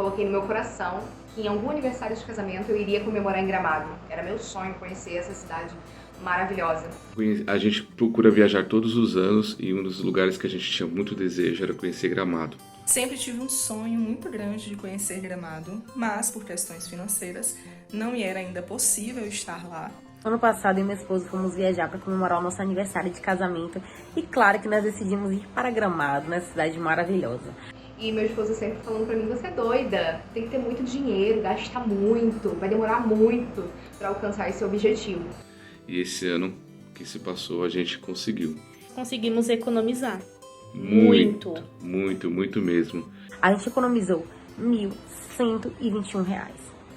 coloquei no meu coração que em algum aniversário de casamento eu iria comemorar em Gramado. Era meu sonho conhecer essa cidade maravilhosa. A gente procura viajar todos os anos e um dos lugares que a gente tinha muito desejo era conhecer Gramado. Sempre tive um sonho muito grande de conhecer Gramado, mas por questões financeiras não me era ainda possível estar lá. Ano passado, eu e meu esposo fomos viajar para comemorar o nosso aniversário de casamento e claro que nós decidimos ir para Gramado, uma cidade maravilhosa. E meu esposo sempre falando pra mim, você é doida, tem que ter muito dinheiro, gastar muito, vai demorar muito para alcançar esse objetivo. E esse ano que se passou, a gente conseguiu. Conseguimos economizar. Muito mesmo. A gente economizou R$ 1.121.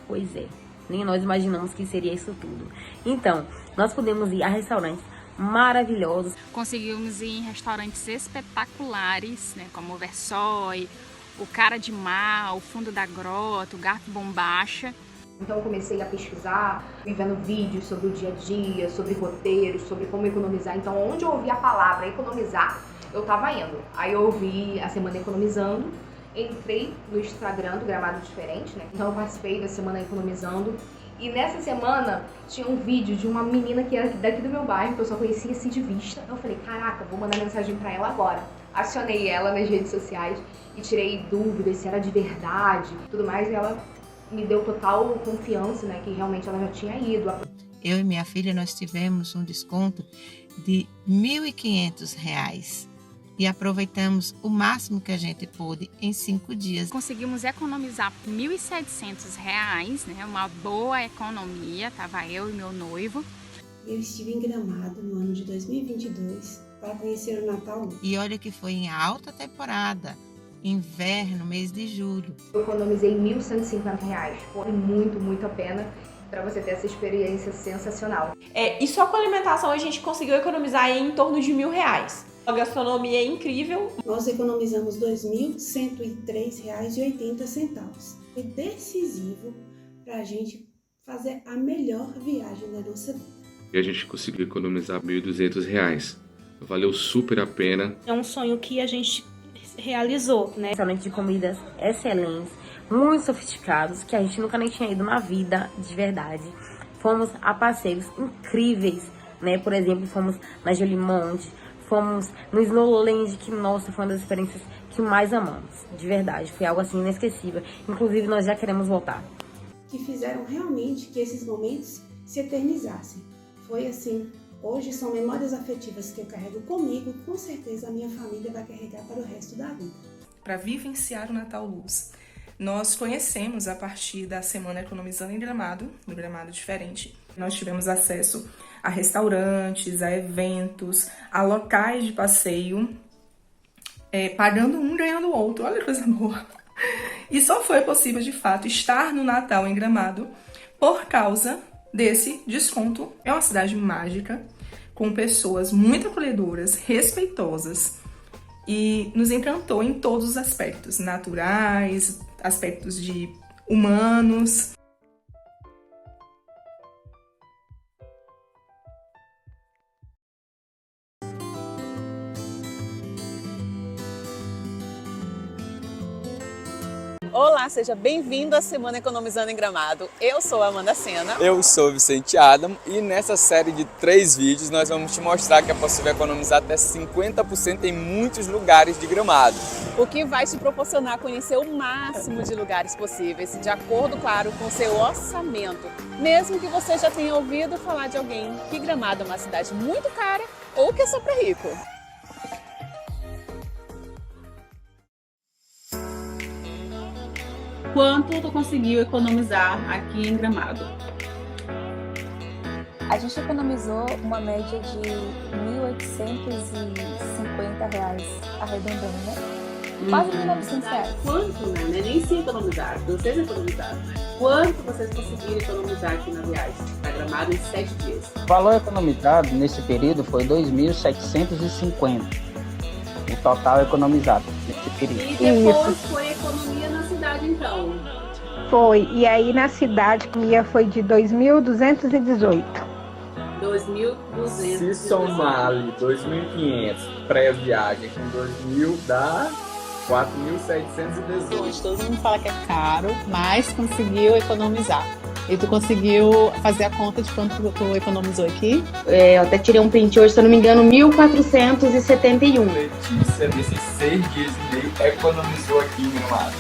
Pois é, nem nós imaginamos que seria isso tudo. Então, nós podemos ir a restaurantes maravilhosos. Conseguimos ir em restaurantes espetaculares, né, como o Versói, o Cara de Mar, o Fundo da Grota, o Garfo Bombacha. Então eu comecei a pesquisar, vendo vídeos sobre o dia a dia, sobre roteiros, sobre como economizar. Então onde eu ouvi a palavra economizar, eu tava indo. Aí eu ouvi a Semana Economizando, entrei no Instagram do Gramado Diferente, né? Então eu participei da Semana Economizando. E nessa semana tinha um vídeo de uma menina que era daqui do meu bairro, que eu só conhecia assim de vista. Eu falei, caraca, vou mandar mensagem pra ela agora. Acionei ela nas redes sociais e tirei dúvidas se era de verdade e tudo mais. E ela me deu total confiança, né, que realmente ela já tinha ido. Eu e minha filha, nós tivemos um desconto de R$ 1.500 e aproveitamos o máximo que a gente pôde em 5 dias. Conseguimos economizar R$ 1.700, né, uma boa economia, tava eu e meu noivo. Eu estive em Gramado no ano de 2022 para conhecer o Natal. E olha que foi em alta temporada. Inverno, mês de julho. Eu economizei R$ 1.150. Foi muito a pena para você ter essa experiência sensacional. E só com alimentação a gente conseguiu economizar em torno de R$ 1.000. A gastronomia é incrível. Nós economizamos R$ 2.103,80. Foi decisivo para a gente fazer a melhor viagem da nossa vida. E a gente conseguiu economizar R$ 1.200. Valeu super a pena. É um sonho que a gente realizou, né? Restaurante de comidas excelentes, muito sofisticados, que a gente nunca nem tinha ido na vida, de verdade. Fomos a passeios incríveis, né? Por exemplo, fomos na Jolimonde, fomos no Snowland, que, nossa, foi uma das experiências que mais amamos, de verdade. Foi algo assim inesquecível. Inclusive, nós já queremos voltar. Que fizeram realmente que esses momentos se eternizassem. Foi assim. Hoje são memórias afetivas que eu carrego comigo e com certeza a minha família vai carregar para o resto da vida. Para vivenciar o Natal Luz, nós conhecemos a partir da Semana Economizando em Gramado, no Gramado Diferente. Nós tivemos acesso a restaurantes, a eventos, a locais de passeio, pagando um, ganhando o outro. Olha que coisa boa! E só foi possível, de fato, estar no Natal em Gramado por causa desse desconto. É uma cidade mágica, com pessoas muito acolhedoras, respeitosas, e nos encantou em todos os aspectos, naturais, aspectos de humanos. Olá, seja bem-vindo à Semana Economizando em Gramado. Eu sou a Amanda Sena. Eu sou o Vicente Adam e nessa série de 3 vídeos nós vamos te mostrar que é possível economizar até 50% em muitos lugares de Gramado. O que vai te proporcionar conhecer o máximo de lugares possíveis, de acordo, claro, com o seu orçamento. Mesmo que você já tenha ouvido falar de alguém que Gramado é uma cidade muito cara ou que é só para rico. Quanto tu conseguiu economizar aqui em Gramado? A gente economizou uma média de R$ 1.850 arredondando, né? Quase R$ 1.900. Quanto, né? Nem se economizaram, vocês economizaram. Quanto vocês conseguiram economizar aqui na viagem para Gramado em 7 dias? O valor economizado nesse período foi R$ 2.750. O total economizado nesse período. E depois foi economia na cidade, então? Foi. E aí na cidade a economia foi de 2.218. 2.200. Se somar ali 2.500 pré-viagem com 2.000 dá 4.718. Todo mundo fala que é caro, mas conseguiu economizar. E tu conseguiu fazer a conta de quanto tu economizou aqui? Eu até tirei um print hoje, se eu não me engano, 1.471. Letícia, nesses 6 dias e meio, economizou aqui em Gramado.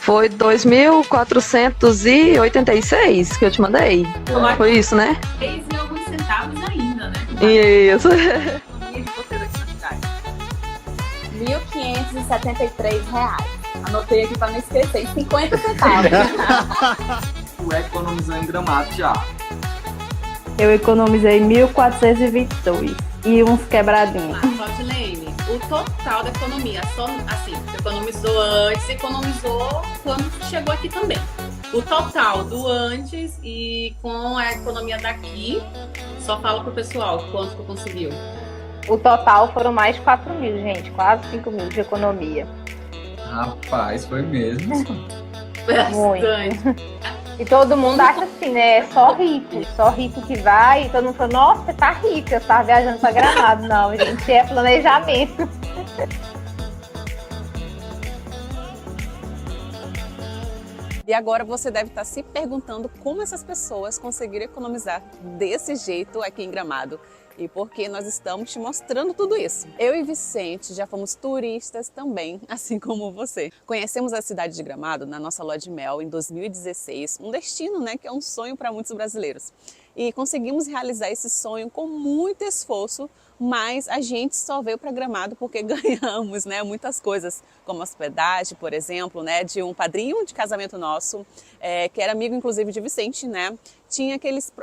Foi 2.486 que eu te mandei. Foi isso, né? 6 e alguns centavos ainda, né? Isso. Economia de vocês aqui na cidade. R$ 1.573. Anotei aqui pra não esquecer, 50 centavos. Tu economizou em Gramado já. Eu economizei 1.422 e uns quebradinhos. Claudilene, o total da economia, só assim, você economizou antes, economizou quando chegou aqui também. O total do antes e com a economia daqui, só fala pro pessoal quanto que conseguiu. O total foram mais de 4 mil, gente, quase 5 mil de economia. Rapaz, foi mesmo. Muito. E todo mundo acha assim, né? Só rico que vai. E todo mundo fala, nossa, você tá rica, você tá viajando pra Gramado. Não, gente, é planejamento. E agora você deve estar se perguntando como essas pessoas conseguiram economizar desse jeito aqui em Gramado. E porque nós estamos te mostrando tudo isso. Eu e Vicente já fomos turistas também, assim como você. Conhecemos a cidade de Gramado na nossa lua de mel em 2016, um destino, né, que é um sonho para muitos brasileiros. E conseguimos realizar esse sonho com muito esforço, mas a gente só veio para Gramado porque ganhamos, né, muitas coisas, como hospedagem, por exemplo, né, de um padrinho de casamento nosso, que era amigo inclusive de Vicente, né,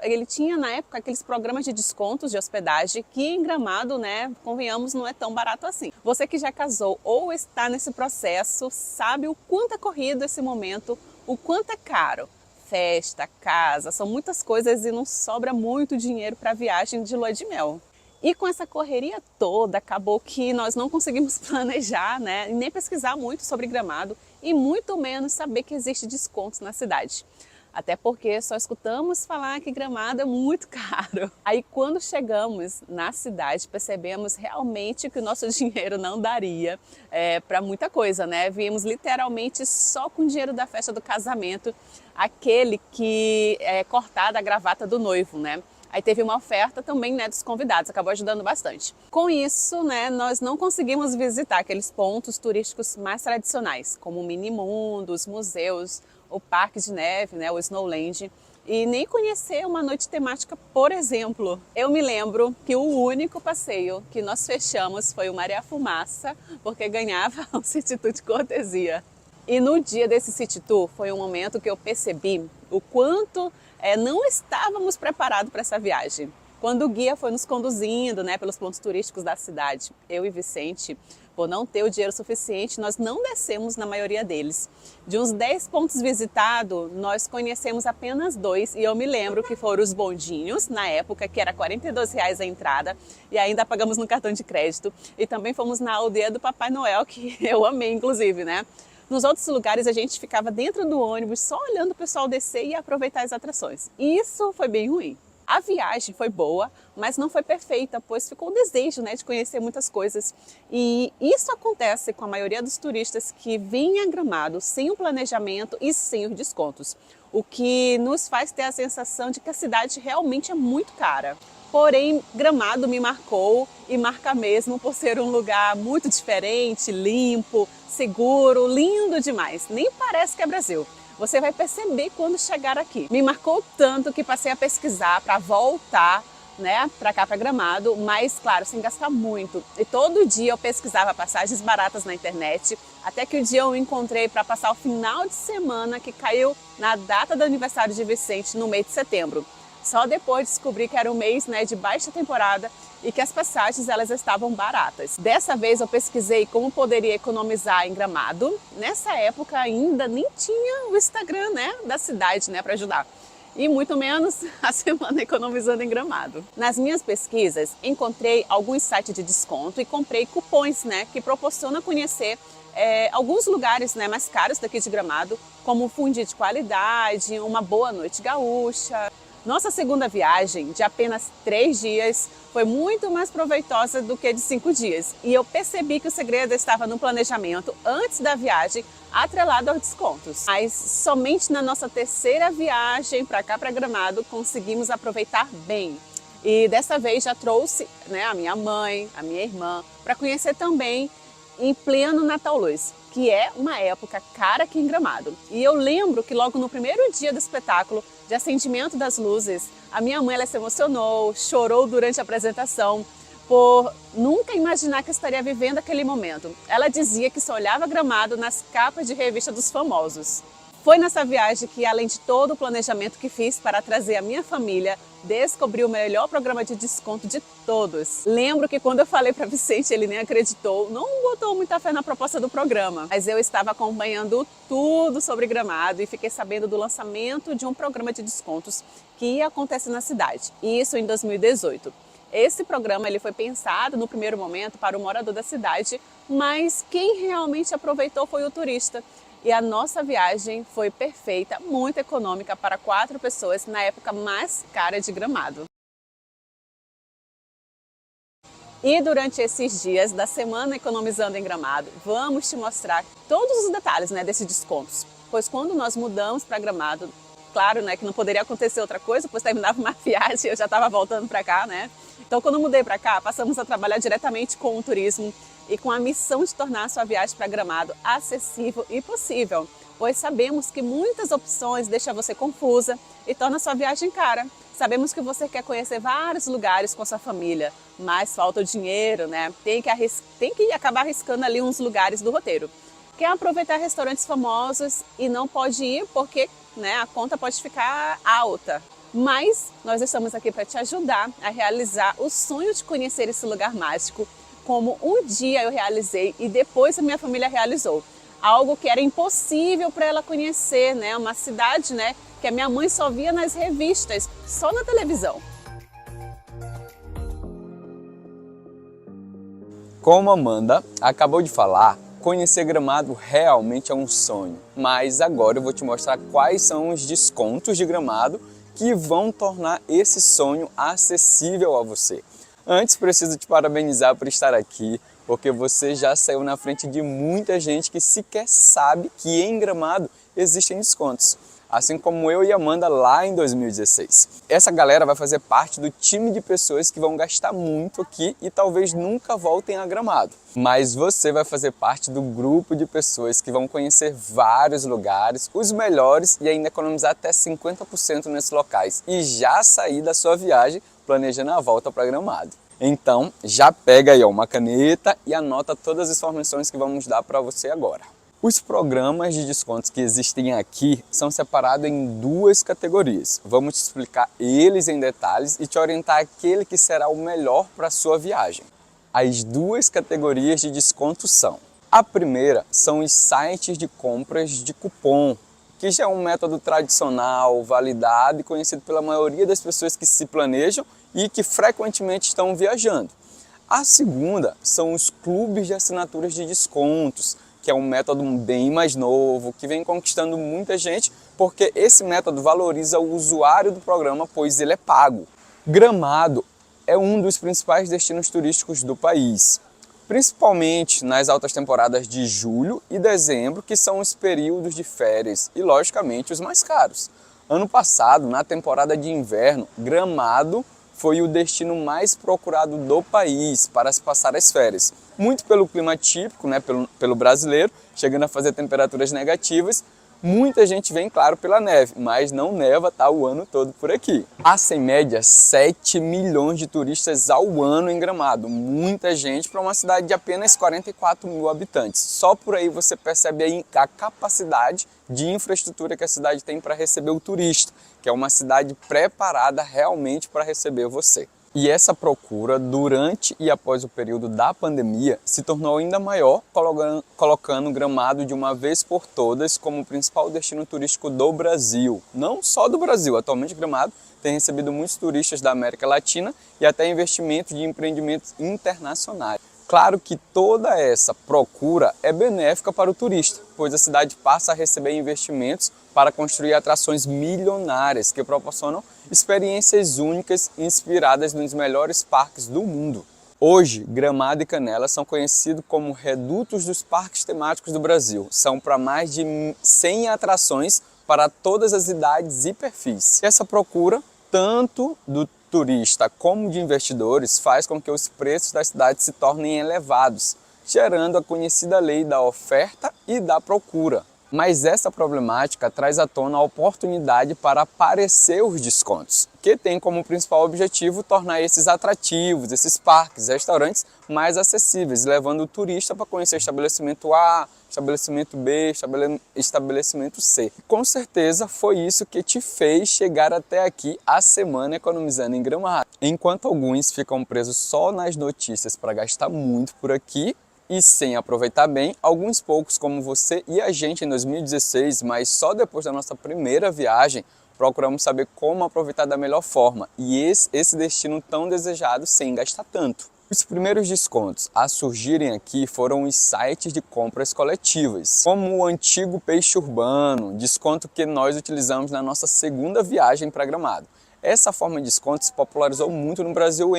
ele tinha na época aqueles programas de descontos de hospedagem que em Gramado, né, convenhamos, não é tão barato assim. Você que já casou ou está nesse processo sabe o quanto é corrido esse momento, o quanto é caro. Festa, casa, são muitas coisas e não sobra muito dinheiro para a viagem de lua de mel. E com essa correria toda, acabou que nós não conseguimos planejar, né, nem pesquisar muito sobre Gramado e muito menos saber que existe descontos na cidade. Até porque só escutamos falar que Gramado é muito caro. Aí quando chegamos na cidade, percebemos realmente que o nosso dinheiro não daria para muita coisa, né? Viemos literalmente só com o dinheiro da festa do casamento, aquele que é cortada a gravata do noivo, né? Aí teve uma oferta também, né, dos convidados, acabou ajudando bastante. Com isso, né, nós não conseguimos visitar aqueles pontos turísticos mais tradicionais, como o Minimundo, os museus, o Parque de Neve, né, o Snowland, e nem conhecer uma noite temática, por exemplo. Eu me lembro que o único passeio que nós fechamos foi o Maria Fumaça, porque ganhava um City Tour de cortesia. E no dia desse City Tour foi um momento que eu percebi o quanto não estávamos preparados para essa viagem. Quando o guia foi nos conduzindo, né, pelos pontos turísticos da cidade, eu e Vicente, por não ter o dinheiro suficiente, nós não descemos na maioria deles. De uns 10 pontos visitados, nós conhecemos apenas 2 e eu me lembro que foram os bondinhos, na época, que era R$ 42 a entrada e ainda pagamos no cartão de crédito. E também fomos na aldeia do Papai Noel, que eu amei, inclusive, né? Nos outros lugares a gente ficava dentro do ônibus só olhando o pessoal descer e aproveitar as atrações. E isso foi bem ruim. A viagem foi boa, mas não foi perfeita, pois ficou o desejo, né, de conhecer muitas coisas. E isso acontece com a maioria dos turistas que vêm a Gramado sem o planejamento e sem os descontos, o que nos faz ter a sensação de que a cidade realmente é muito cara. Porém, Gramado me marcou e marca mesmo por ser um lugar muito diferente, limpo, seguro, lindo demais. Nem parece que é Brasil. Você vai perceber quando chegar aqui. Me marcou tanto que passei a pesquisar para voltar, né, para cá, para Gramado, mas claro, sem gastar muito. E todo dia eu pesquisava passagens baratas na internet, até que o dia eu encontrei para passar o final de semana que caiu na data do aniversário de Vicente, no mês de setembro. Só depois descobri que era um mês, né, de baixa temporada e que as passagens elas estavam baratas. Dessa vez eu pesquisei como poderia economizar em Gramado. Nessa época ainda nem tinha o Instagram, né, da cidade, né, para ajudar. E muito menos a semana economizando em Gramado. Nas minhas pesquisas encontrei alguns sites de desconto e comprei cupons, né, que proporcionam conhecer alguns lugares, né, mais caros daqui de Gramado, como um fundi de qualidade, uma boa noite gaúcha. Nossa segunda viagem, de apenas 3 dias, foi muito mais proveitosa do que de 5 dias. E eu percebi que o segredo estava no planejamento antes da viagem, atrelado aos descontos. Mas somente na nossa terceira viagem para cá, para Gramado, conseguimos aproveitar bem. E dessa vez já trouxe, né, a minha mãe, a minha irmã, para conhecer também em pleno Natal Luz, que é uma época cara aqui em Gramado. E eu lembro que logo no primeiro dia do espetáculo de acendimento das luzes, a minha mãe ela se emocionou, chorou durante a apresentação, por nunca imaginar que estaria vivendo aquele momento. Ela dizia que só olhava Gramado nas capas de revista dos famosos. Foi nessa viagem que, além de todo o planejamento que fiz para trazer a minha família, descobri o melhor programa de desconto de todos. Lembro que quando eu falei para Vicente, ele nem acreditou, não botou muita fé na proposta do programa. Mas eu estava acompanhando tudo sobre Gramado e fiquei sabendo do lançamento de um programa de descontos que ia acontecer na cidade. E isso em 2018. Esse programa ele foi pensado no primeiro momento para o morador da cidade, mas quem realmente aproveitou foi o turista. E a nossa viagem foi perfeita, muito econômica para 4 pessoas na época mais cara de Gramado. E durante esses dias da semana Economizando em Gramado, vamos te mostrar todos os detalhes, né, desses descontos. Pois quando nós mudamos para Gramado, claro, né, que não poderia acontecer outra coisa, pois terminava uma viagem, eu já estava voltando para cá, né? Então quando eu mudei para cá, passamos a trabalhar diretamente com o turismo, e com a missão de tornar a sua viagem para Gramado acessível e possível, pois sabemos que muitas opções deixam você confusa e torna a sua viagem cara. Sabemos que você quer conhecer vários lugares com sua família, mas falta o dinheiro, né? Tem que acabar arriscando ali uns lugares do roteiro. Quer aproveitar restaurantes famosos e não pode ir porque, né, a conta pode ficar alta. Mas nós estamos aqui para te ajudar a realizar o sonho de conhecer esse lugar mágico, como um dia eu realizei e depois a minha família realizou. Algo que era impossível para ela conhecer, né? Uma cidade, né, que a minha mãe só via nas revistas, só na televisão. Como a Amanda acabou de falar, conhecer Gramado realmente é um sonho. Mas agora eu vou te mostrar quais são os descontos de Gramado que vão tornar esse sonho acessível a você. Antes, preciso te parabenizar por estar aqui, porque você já saiu na frente de muita gente que sequer sabe que em Gramado existem descontos. Assim como eu e Amanda lá em 2016. Essa galera vai fazer parte do time de pessoas que vão gastar muito aqui e talvez nunca voltem a Gramado. Mas você vai fazer parte do grupo de pessoas que vão conhecer vários lugares, os melhores e ainda economizar até 50% nesses locais. E já sair da sua viagem planejando a volta para Gramado. Então, já pega aí uma caneta e anota todas as informações que vamos dar para você agora. Os programas de descontos que existem aqui são separados em 2 categorias. Vamos te explicar eles em detalhes e te orientar aquele que será o melhor para a sua viagem. As 2 categorias de desconto são: a primeira são os sites de compras de cupom, que já é um método tradicional, validado e conhecido pela maioria das pessoas que se planejam e que frequentemente estão viajando. A segunda são os clubes de assinaturas de descontos, que é um método bem mais novo, que vem conquistando muita gente, porque esse método valoriza o usuário do programa, pois ele é pago. Gramado é um dos principais destinos turísticos do país, principalmente nas altas temporadas de julho e dezembro, que são os períodos de férias e, logicamente, os mais caros. Ano passado, na temporada de inverno, Gramado foi o destino mais procurado do país para se passar as férias. Muito pelo clima típico, né, pelo brasileiro, chegando a fazer temperaturas negativas. Muita gente vem, claro, pela neve, mas não neva o ano todo por aqui. Passa em média 7 milhões de turistas ao ano em Gramado. Muita gente para uma cidade de apenas 44 mil habitantes. Só por aí você percebe aí a capacidade de infraestrutura que a cidade tem para receber o turista, que é uma cidade preparada realmente para receber você. E essa procura, durante e após o período da pandemia, se tornou ainda maior, colocando Gramado de uma vez por todas como o principal destino turístico do Brasil. Não só do Brasil, atualmente Gramado tem recebido muitos turistas da América Latina e até investimentos de empreendimentos internacionais. Claro que toda essa procura é benéfica para o turista, pois a cidade passa a receber investimentos para construir atrações milionárias que proporcionam experiências únicas inspiradas nos melhores parques do mundo. Hoje, Gramado e Canela são conhecidos como redutos dos parques temáticos do Brasil. São para mais de 100 atrações para todas as idades e perfis. Essa procura, tanto do turista como de investidores, faz com que os preços da cidade se tornem elevados, gerando a conhecida lei da oferta e da procura. Mas essa problemática traz à tona a oportunidade para aparecer os descontos, que tem como principal objetivo tornar esses atrativos, esses parques, restaurantes mais acessíveis, levando o turista para conhecer estabelecimento A, estabelecimento B, estabelecimento C. Com certeza foi isso que te fez chegar até aqui a semana economizando em Gramado. Enquanto alguns ficam presos só nas notícias para gastar muito por aqui, e sem aproveitar bem, alguns poucos como você e a gente em 2016, mas só depois da nossa primeira viagem, procuramos saber como aproveitar da melhor forma e esse destino tão desejado sem gastar tanto. Os primeiros descontos a surgirem aqui foram os sites de compras coletivas, como o antigo Peixe Urbano, desconto que nós utilizamos na nossa segunda viagem para Gramado. Essa forma de desconto se popularizou muito no Brasil,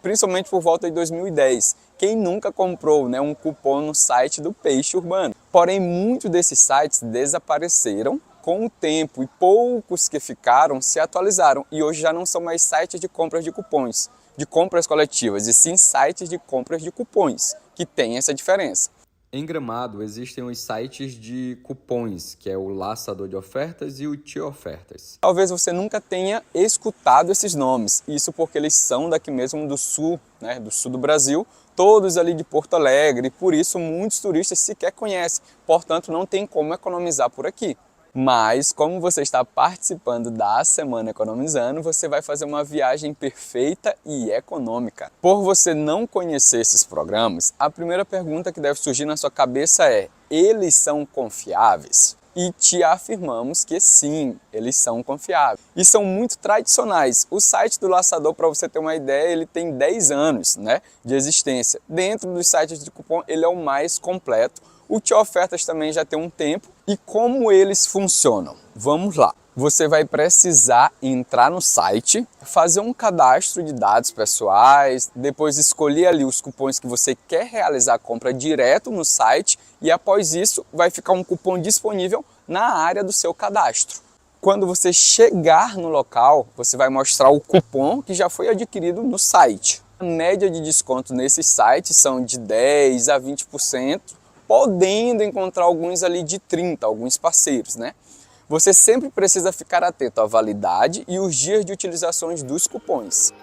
principalmente por volta de 2010. Quem nunca comprou um cupom no site do Peixe Urbano? Porém, muitos desses sites desapareceram com o tempo e poucos que ficaram se atualizaram e hoje já não são mais sites de compras de cupons, de compras coletivas, e sim sites de compras de cupons, que tem essa diferença. Em Gramado existem os sites de cupons, que é o Laçador de Ofertas e o Tio Ofertas. Talvez você nunca tenha escutado esses nomes, isso porque eles são daqui mesmo do sul do Brasil, todos ali de Porto Alegre, e por isso muitos turistas sequer conhecem, portanto não tem como economizar por aqui. Mas, como você está participando da Semana Economizando, você vai fazer uma viagem perfeita e econômica. Por você não conhecer esses programas, a primeira pergunta que deve surgir na sua cabeça é: eles são confiáveis? E te afirmamos que sim, eles são confiáveis. E são muito tradicionais. O site do Laçador, para você ter uma ideia, ele tem 10 anos de existência. Dentro dos sites de cupom, ele é o mais completo. O Tio Ofertas também já tem um tempo. E como eles funcionam? Vamos lá. Você vai precisar entrar no site, fazer um cadastro de dados pessoais, depois escolher ali os cupons que você quer realizar a compra direto no site e após isso vai ficar um cupom disponível na área do seu cadastro. Quando você chegar no local, você vai mostrar o cupom que já foi adquirido no site. A média de desconto nesses sites são de 10% a 20%, podendo encontrar alguns ali de 30%, alguns parceiros, Você sempre precisa ficar atento à validade e os dias de utilizações dos cupons.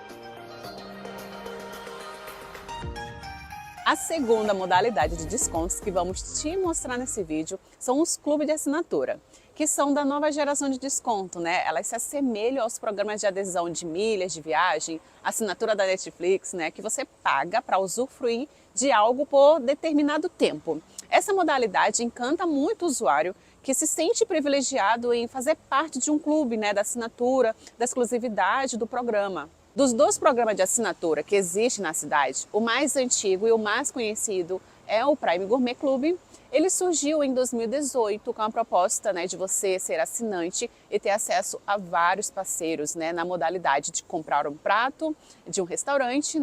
A segunda modalidade de descontos que vamos te mostrar nesse vídeo são os clubes de assinatura, que são da nova geração de desconto, Elas se assemelham aos programas de adesão de milhas de viagem, assinatura da Netflix, que você paga para usufruir de algo por determinado tempo. Essa modalidade encanta muito o usuário que se sente privilegiado em fazer parte de um clube, da assinatura, da exclusividade do programa. Dos 2 programas de assinatura que existem na cidade, o mais antigo e o mais conhecido é o Prime Gourmet Club. Ele surgiu em 2018 com a proposta de você ser assinante e ter acesso a vários parceiros na modalidade de comprar um prato de um restaurante,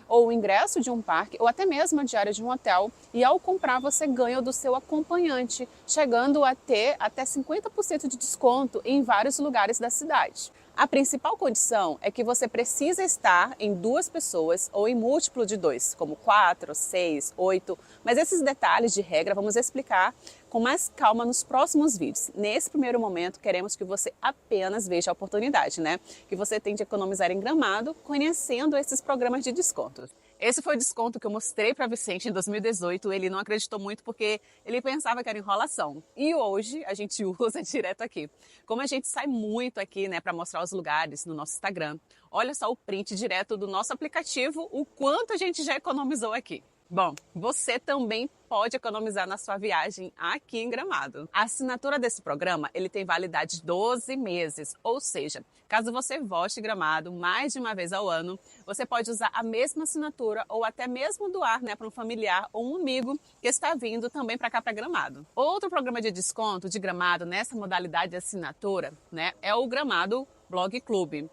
ou o ingresso de um parque, ou até mesmo a diária de um hotel. E ao comprar você ganha do seu acompanhante, chegando a ter até 50% de desconto em vários lugares da cidade. A principal condição é que você precisa estar em 2 pessoas ou em múltiplo de 2, como 4, 6, 8, mas esses detalhes de regra vamos explicar com mais calma nos próximos vídeos. Nesse primeiro momento, queremos que você apenas veja a oportunidade, que você tem de economizar em Gramado conhecendo esses programas de desconto. Esse foi o desconto que eu mostrei para Vicente em 2018, ele não acreditou muito porque ele pensava que era enrolação. E hoje a gente usa direto aqui. Como a gente sai muito aqui, para mostrar os lugares no nosso Instagram, olha só o print direto do nosso aplicativo, o quanto a gente já economizou aqui. Bom, você também pode economizar na sua viagem aqui em Gramado. A assinatura desse programa, ele tem validade de 12 meses, ou seja, caso você volte Gramado mais de uma vez ao ano, você pode usar a mesma assinatura ou até mesmo doar, para um familiar ou um amigo que está vindo também para cá para Gramado. Outro programa de desconto de Gramado nessa modalidade de assinatura, é o Gramado Blog Clube.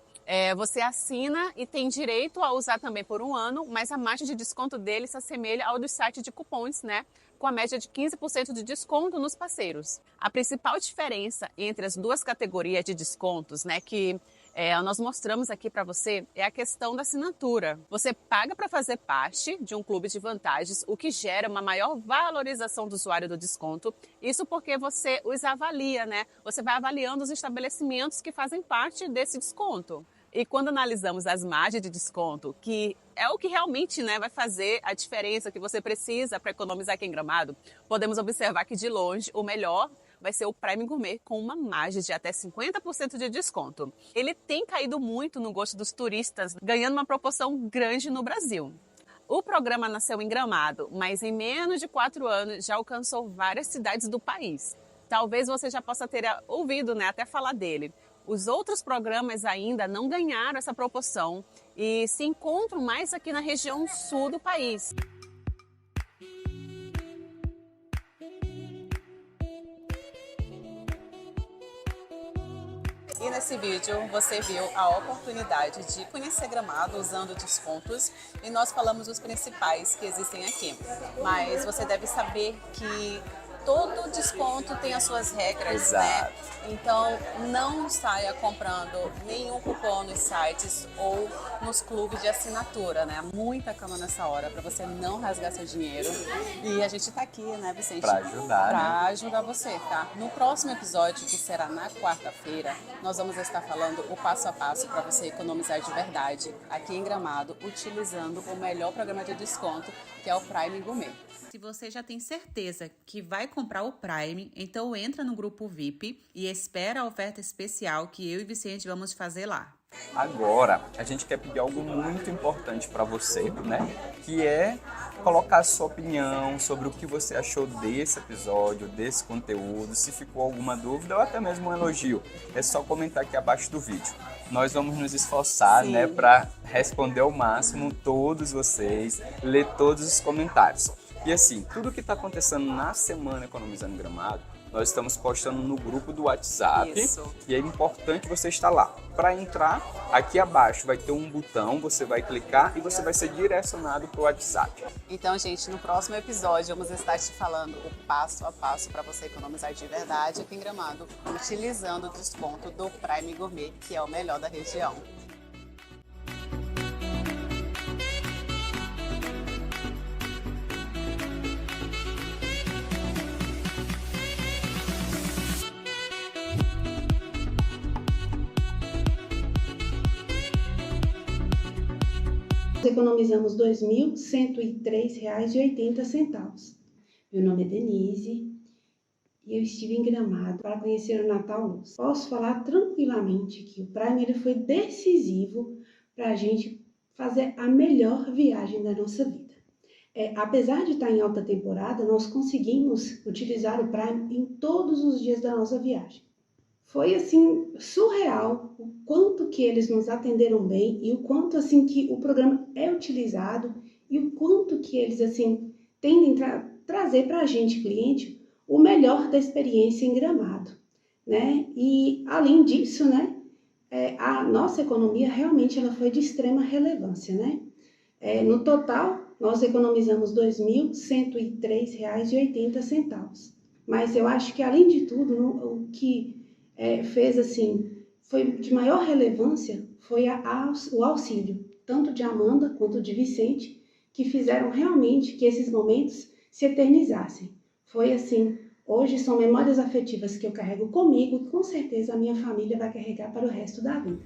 Você assina e tem direito a usar também por um ano, mas a margem de desconto dele se assemelha ao do site de cupons, com a média de 15% de desconto nos parceiros. A principal diferença entre as duas categorias de descontos, que nós mostramos aqui para você, é a questão da assinatura. Você paga para fazer parte de um clube de vantagens, o que gera uma maior valorização do usuário do desconto. Isso porque você os avalia, Você vai avaliando os estabelecimentos que fazem parte desse desconto. E quando analisamos as margens de desconto, que é o que realmente vai fazer a diferença que você precisa para economizar aqui em Gramado, podemos observar que de longe o melhor vai ser o Prime Gourmet com uma margem de até 50% de desconto. Ele tem caído muito no gosto dos turistas, ganhando uma proporção grande no Brasil. O programa nasceu em Gramado, mas em menos de 4 anos já alcançou várias cidades do país. Talvez você já possa ter ouvido até falar dele. Os outros programas ainda não ganharam essa proporção e se encontram mais aqui na região sul do país. E nesse vídeo você viu a oportunidade de conhecer Gramado usando descontos e nós falamos os principais que existem aqui. Mas você deve saber que todo desconto tem as suas regras, Então não saia comprando nenhum cupom nos sites ou nos clubes de assinatura, Muita calma nessa hora para você não rasgar seu dinheiro. E a gente tá aqui, Vicente? Para ajudar, Para ajudar você, tá? No próximo episódio, que será na quarta-feira, nós vamos estar falando o passo a passo para você economizar de verdade aqui em Gramado, utilizando o melhor programa de desconto, que é o Prime Gourmet. Se você já tem certeza que vai comprar o Prime, então entra no grupo VIP e espera a oferta especial que eu e Vicente vamos fazer lá. Agora, a gente quer pedir algo muito importante para você, que é colocar a sua opinião sobre o que você achou desse episódio, desse conteúdo, se ficou alguma dúvida ou até mesmo um elogio. É só comentar aqui abaixo do vídeo. Nós vamos nos esforçar, para responder ao máximo todos vocês, ler todos os comentários. E assim, tudo que está acontecendo na Semana Economizando Gramado, nós estamos postando no grupo do WhatsApp. Isso. E é importante você estar lá. Para entrar, aqui abaixo vai ter um botão, você vai clicar e você vai ser direcionado para o WhatsApp. Então, gente, no próximo episódio vamos estar te falando o passo a passo para você economizar de verdade aqui em Gramado, utilizando o desconto do Prime Gourmet, que é o melhor da região. Economizamos R$ 2.103,80. Meu nome é Denise e eu estive em Gramado para conhecer o Natal Luz. Posso falar tranquilamente que o Prime ele foi decisivo para a gente fazer a melhor viagem da nossa vida. Apesar de estar em alta temporada, nós conseguimos utilizar o Prime em todos os dias da nossa viagem. Foi assim surreal o quanto que eles nos atenderam bem e o quanto assim que o programa é utilizado e o quanto que eles assim tendem a trazer para a gente, cliente, o melhor da experiência em Gramado, E além disso, a nossa economia realmente ela foi de extrema relevância, No total, nós economizamos R$ 2.103,80. Mas eu acho que além de tudo, o que fez assim, foi de maior relevância, foi o auxílio, tanto de Amanda quanto de Vicente, que fizeram realmente que esses momentos se eternizassem. Foi assim, hoje são memórias afetivas que eu carrego comigo e com certeza a minha família vai carregar para o resto da vida.